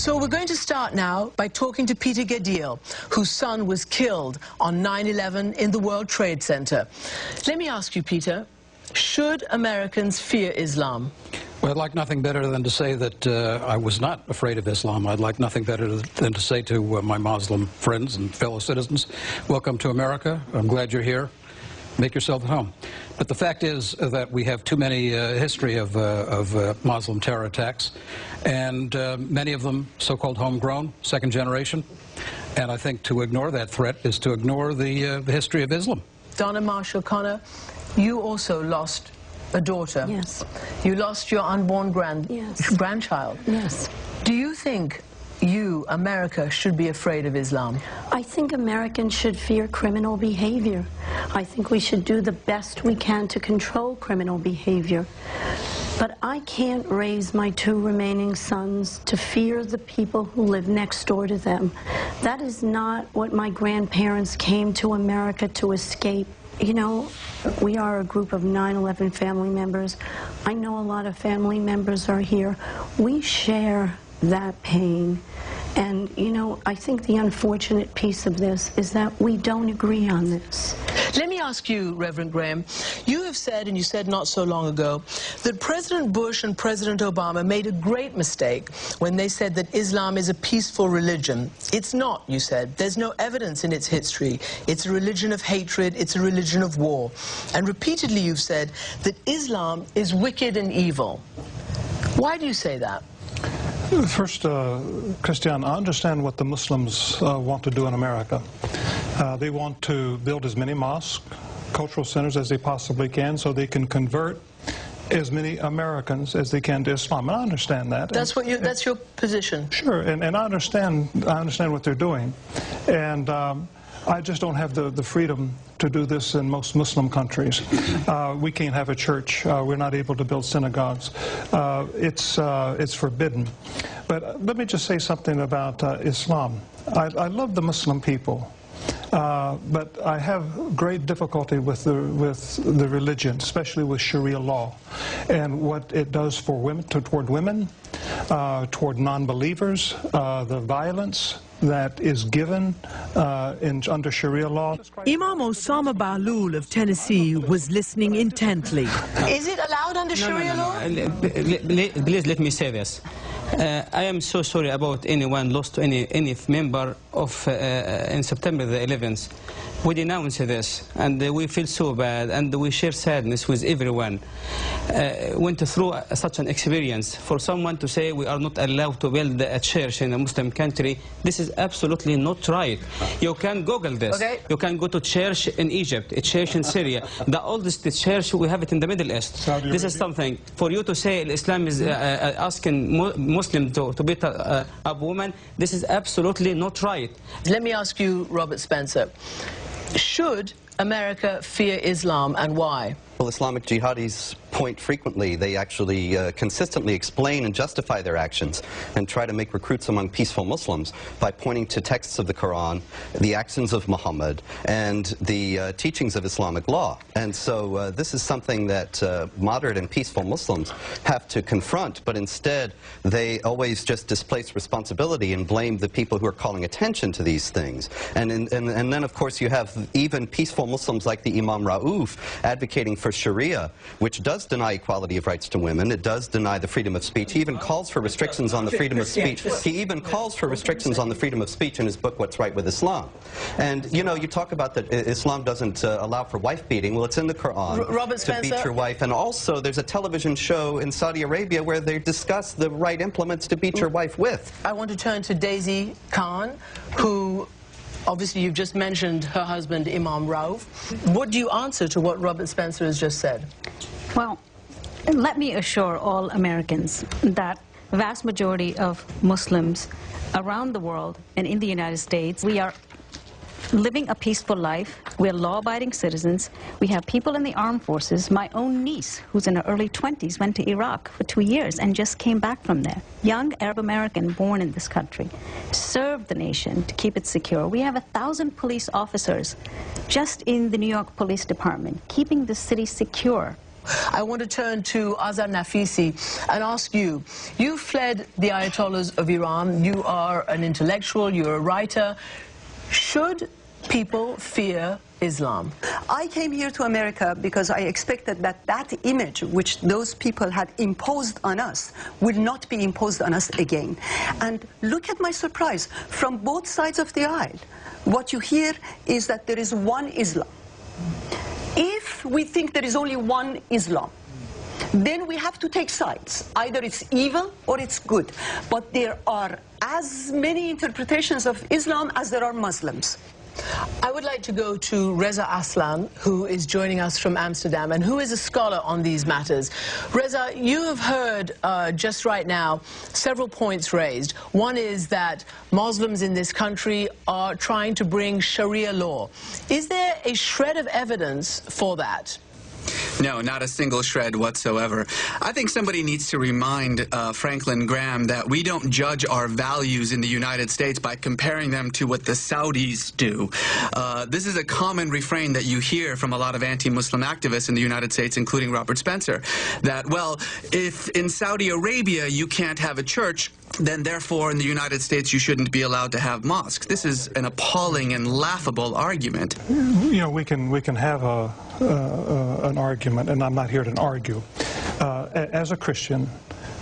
So we're going to start now by talking to Peter Gedil, whose son was killed on 9/11 in the World Trade Center. Let me ask you, Peter, should Americans fear Islam? Well, I'd like nothing better than to say that I was not afraid of Islam. I'd like nothing better than to say to my Muslim friends and fellow citizens, welcome to America. I'm glad you're here. Make yourself at home. But the fact is that we have too many history of Muslim terror attacks, and many of them so-called homegrown, second generation. And I think to ignore that threat is to ignore the history of Islam. Donna Marshall Connor, you also lost a daughter. Yes. You lost your unborn grandchild. Yes. Do you think you, America, should be afraid of Islam? I think Americans should fear criminal behavior. I think we should do the best we can to control criminal behavior. But I can't raise my two remaining sons to fear the people who live next door to them. That is not what my grandparents came to America to escape. You know, we are a group of 9/11 family members. I know a lot of family members are here. We share that pain. And, you know, I think the unfortunate piece of this is that we don't agree on this. Let me ask you, Reverend Graham, you have said, and you said not so long ago, that President Bush and President Obama made a great mistake when they said that Islam is a peaceful religion. It's not, you said. There's no evidence in its history. It's a religion of hatred. It's a religion of war. And repeatedly you've said that Islam is wicked and evil. Why do you say that? First, Christian, I understand what the Muslims want to do in America. They want to build as many mosques, cultural centers as they possibly can so they can convert as many Americans as they can to Islam. And I understand that. That's your position. Sure, and I understand what they're doing. And I just don't have the freedom to do this in most Muslim countries. We can't have a church. We're not able to build synagogues. It's forbidden. But let me just say something about Islam. I love the Muslim people. But I have great difficulty with the religion, especially with Sharia law, and what it does for women, toward women, toward non-believers, the violence that is given under Sharia law. Imam Osama Bahlul of Tennessee was listening intently. Is it allowed under Sharia law? Please let me say this. I am so sorry about anyone lost any member of in September the 11th. We denounce this, and we feel so bad, and we share sadness with everyone. Went through such an experience. For someone to say we are not allowed to build a church in a Muslim country, this is absolutely not right. You can Google this. Okay. You can go to church in Egypt, a church in Syria. The oldest church, we have it in the Middle East. This is something. For you to say Islam is asking Muslims to beat up women, this is absolutely not right. Let me ask you, Robert Spencer. Should America fear Islam, and why? Well, Islamic jihadis point frequently. They actually consistently explain and justify their actions and try to make recruits among peaceful Muslims by pointing to texts of the Quran, the actions of Muhammad, and the teachings of Islamic law. And so this is something that moderate and peaceful Muslims have to confront, but instead they always just displace responsibility and blame the people who are calling attention to these things. And then, of course, you have even peaceful Muslims like the Imam Rauf advocating for Sharia, which does deny equality of rights to women. It does deny the freedom of speech. He even calls for restrictions on the freedom of speech. He even calls for restrictions on the freedom of speech in his book, What's Right with Islam. And, you know, you talk about that Islam doesn't allow for wife beating. Well, it's in the Quran Robert Spencer, to beat your wife. And also, there's a television show in Saudi Arabia where they discuss the right implements to beat your wife with. I want to turn to Daisy Khan, who... Obviously, you've just mentioned her husband, Imam Rauf. What do you answer to what Robert Spencer has just said? Well, let me assure all Americans that the vast majority of Muslims around the world and in the United States, we are living a peaceful life. We're law-abiding citizens. We have people in the armed forces. My own niece, who's in her early 20s, went to Iraq for 2 years and just came back from there. Young Arab American born in this country, served the nation to keep it secure. We have 1,000 police officers just in the New York Police Department, keeping the city secure I want to turn to Azhar Nafisi and ask you, you fled the Ayatollahs of Iran. You are an intellectual, you're a writer. Should people fear Islam? I came here to America because I expected that that image which those people had imposed on us will not be imposed on us again. And look at my surprise, from both sides of the aisle, what you hear is that there is one Islam. If we think there is only one Islam, then we have to take sides. Either it's evil or it's good. But there are as many interpretations of Islam as there are Muslims. I would like to go to Reza Aslan, who is joining us from Amsterdam and who is a scholar on these matters. Reza, you have heard just right now several points raised. One is that Muslims in this country are trying to bring Sharia law. Is there a shred of evidence for that? No, not a single shred whatsoever. I think somebody needs to remind Franklin Graham that we don't judge our values in the United States by comparing them to what the Saudis do. This is a common refrain that you hear from a lot of anti-Muslim activists in the United States, including Robert Spencer, that, well, if in Saudi Arabia you can't have a church, then therefore in the United States you shouldn't be allowed to have mosques. This is an appalling and laughable argument. You know, we can have an argument, and I'm not here to argue. As a Christian,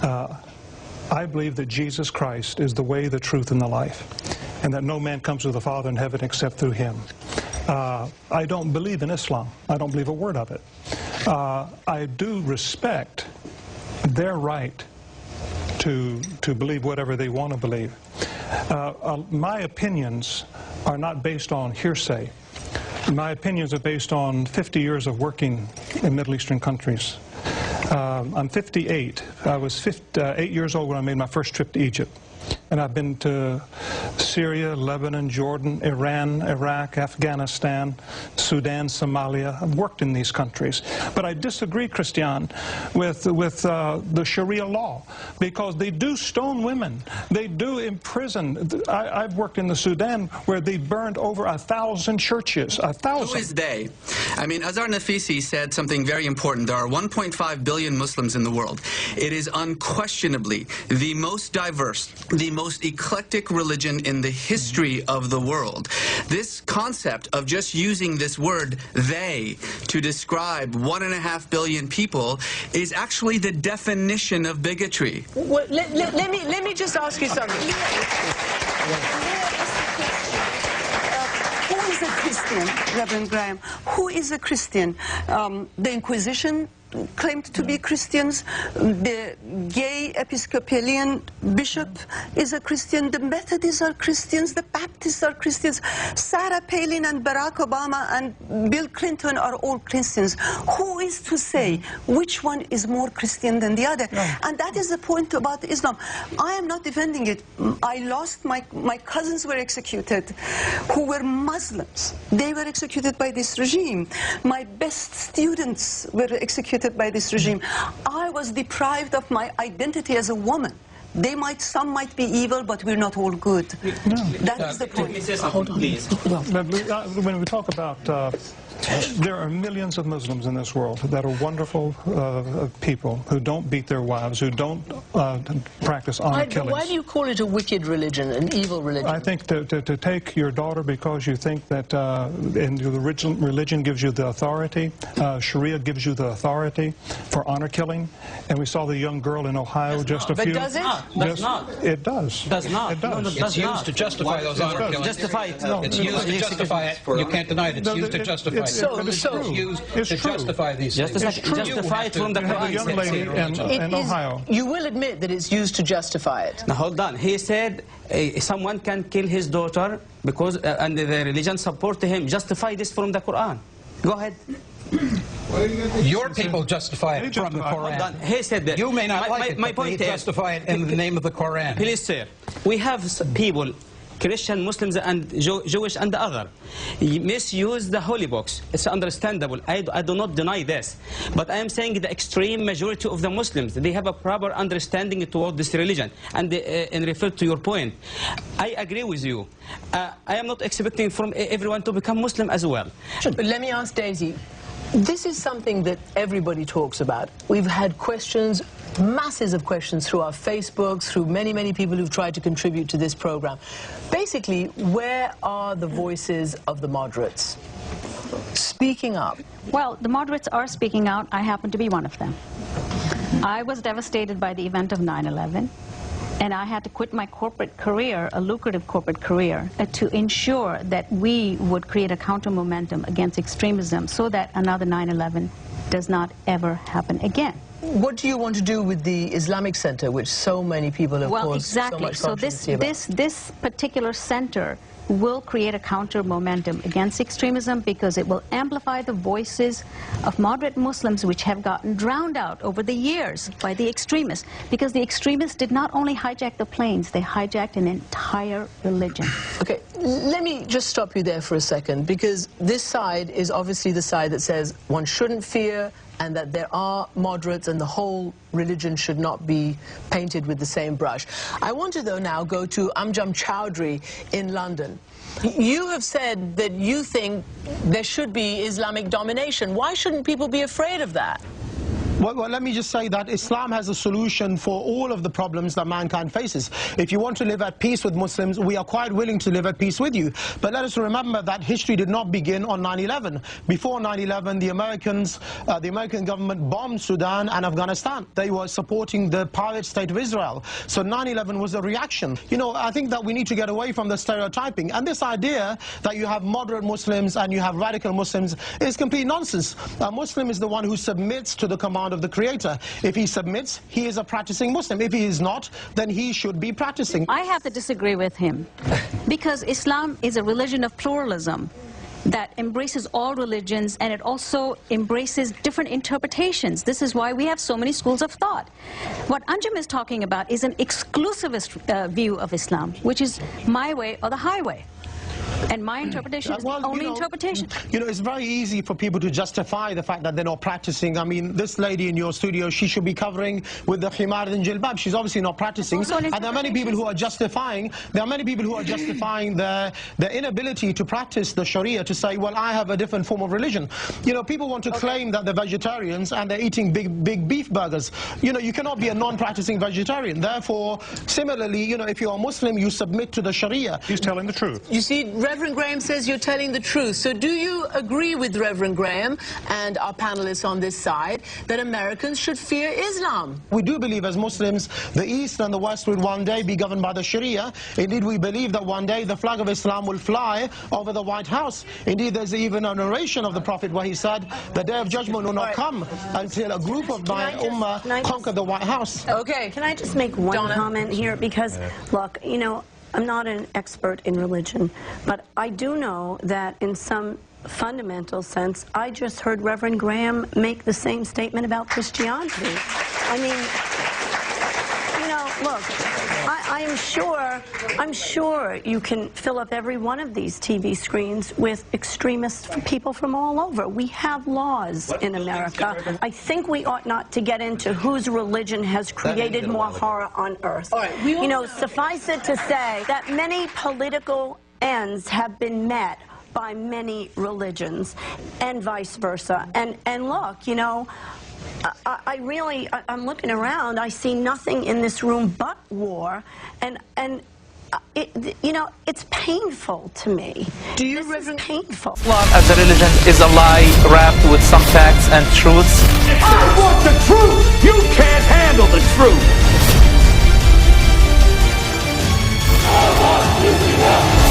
I believe that Jesus Christ is the way, the truth, and the life, and that no man comes to the Father in heaven except through him. I don't believe in Islam. I don't believe a word of it. I do respect their right to believe whatever they want to believe. My opinions are not based on hearsay. My opinions are based on 50 years of working in Middle Eastern countries. I'm 58. I was 8 years old when I made my first trip to Egypt. And I've been to Syria, Lebanon, Jordan, Iran, Iraq, Afghanistan, Sudan, Somalia. I've worked in these countries. But I disagree, Christian, with the Sharia law, because they do stone women. They do imprison. I've worked in the Sudan where they burned over 1,000 churches. 1,000. Who is they? I mean, Azhar Nafisi said something very important. There are 1.5 billion Muslims in the world. It is unquestionably the most diverse, the most eclectic religion in the history of the world. This concept of just using this word, they, to describe 1.5 billion people is actually the definition of bigotry. Well, let me just ask you something. Who is a Christian, Reverend Graham? Who is a Christian? The Inquisition claimed to be Christians. The gay Episcopalian bishop is a Christian. The Methodists are Christians. The Baptists are Christians. Sarah Palin and Barack Obama and Bill Clinton are all Christians. Who is to say which one is more Christian than the other? And that is the point about Islam. I am not defending it. I lost my cousins were executed who were Muslims. They were executed by this regime. My best students were executed by this regime. I was deprived of my identity as a woman. Some might be evil, but we're not all good. No. That is the point. Hold on, please. When we talk about, there are millions of Muslims in this world that are wonderful people who don't beat their wives, who don't practice honor killings. Why do you call it a wicked religion, an evil religion? I think to take your daughter because you think that the religion gives you the authority, Sharia gives you the authority for honor killing, and we saw the young girl in Ohio just a few... But does it? Does not. It does. Does not. It does. No, It's used to justify those honor killings. Justify it. No, it's used to justify it. You can't deny it. It's used to justify it. It's used to justify these things. Justify it from the Quran. A young lady in Ohio. You will admit that it's used to justify it. Now hold on. He said someone can kill his daughter because and the religion support him. Justify this from the Quran. Go ahead. Your people justify it from the Quran. He said that. You may not like it, my but point they is, justify it in the name of the Quran. Please, sir. We have people, Christian, Muslims, and Jewish, and the other, misuse the holy books. It's understandable. I do not deny this. But I am saying the extreme majority of the Muslims, they have a proper understanding toward this religion. And in refer to your point, I agree with you. I am not expecting from everyone to become Muslim as well. But let me ask Daisy. This is something that everybody talks about. We've had questions, masses of questions through our Facebooks, through many, many people who've tried to contribute to this program. Basically, where are the voices of the moderates speaking up? Well, the moderates are speaking out. I happen to be one of them. I was devastated by the event of 9/11. And I had to quit my corporate career, a lucrative corporate career, to ensure that we would create a counter-momentum against extremism so that another 9/11 does not ever happen again. What do you want to do with the Islamic Center, which so many people have caused so much controversy about? This particular center will create a counter-momentum against extremism because it will amplify the voices of moderate Muslims which have gotten drowned out over the years by the extremists, because the extremists did not only hijack the planes, they hijacked an entire religion. Okay, let me just stop you there for a second, because this side is obviously the side that says one shouldn't fear and that there are moderates and the whole religion should not be painted with the same brush. I want to, though, now go to Amjad Chowdhury in London. You have said that you think there should be Islamic domination. Why shouldn't people be afraid of that? Well, let me just say that Islam has a solution for all of the problems that mankind faces. If you want to live at peace with Muslims, we are quite willing to live at peace with you. But let us remember that history did not begin on 9/11. Before 9/11, the American government bombed Sudan and Afghanistan. They were supporting the pirate state of Israel. So 9/11 was a reaction. You know, I think that we need to get away from the stereotyping. And this idea that you have moderate Muslims and you have radical Muslims is complete nonsense. A Muslim is the one who submits to the command of the Creator. If he submits, he is a practicing Muslim. If he is not, then he should be practicing. I have to disagree with him, because Islam is a religion of pluralism that embraces all religions, and it also embraces different interpretations. This is why we have so many schools of thought. What Anjum is talking about is an exclusivist view of Islam, which is my way or the highway. And my interpretation is the only interpretation. You know, it's very easy for people to justify the fact that they're not practicing. I mean, this lady in your studio, she should be covering with the khimar and jilbab. She's obviously not practicing. And there are many people who are justifying, their inability to practice the Sharia, to say, well, I have a different form of religion. You know, people want to claim that they're vegetarians and they're eating big beef burgers. You know, you cannot be a non-practicing vegetarian. Therefore, similarly, you know, if you're a Muslim, you submit to the Sharia. He's telling the truth. You see, Reverend Graham says you're telling the truth. So do you agree with Reverend Graham and our panelists on this side that Americans should fear Islam? We do believe as Muslims the East and the West will one day be governed by the Sharia. Indeed, we believe that one day the flag of Islam will fly over the White House. Indeed, there's even a narration of the Prophet where he said, the day of judgment will not come until a group of my ummah conquer the White House. Okay. Can I just make one comment here? Because, look, you know, I'm not an expert in religion, but I do know that in some fundamental sense, I just heard Reverend Graham make the same statement about Christianity. I mean, you know, look, I'm sure you can fill up every one of these TV screens with extremist people from all over. We have laws in America. I think we ought not to get into whose religion has created more horror on earth. All right, you know, suffice it to say that many political ends have been met by many religions, and vice versa. And look, you know, I'm looking around, I see nothing in this room but war, and you know, it's painful to me. Do you, this is painful. Islam as a religion is a lie wrapped with some facts and truths. I want the truth! You can't handle the truth! I want you to know.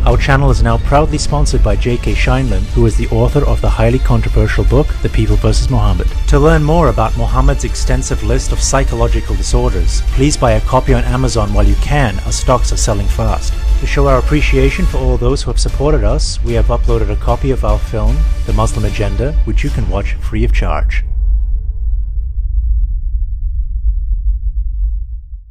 Our channel is now proudly sponsored by J.K. Scheinman, who is the author of the highly controversial book, The People vs. Muhammad. To learn more about Muhammad's extensive list of psychological disorders, please buy a copy on Amazon while you can, as stocks are selling fast. To show our appreciation for all those who have supported us, we have uploaded a copy of our film, The Muslim Agenda, which you can watch free of charge.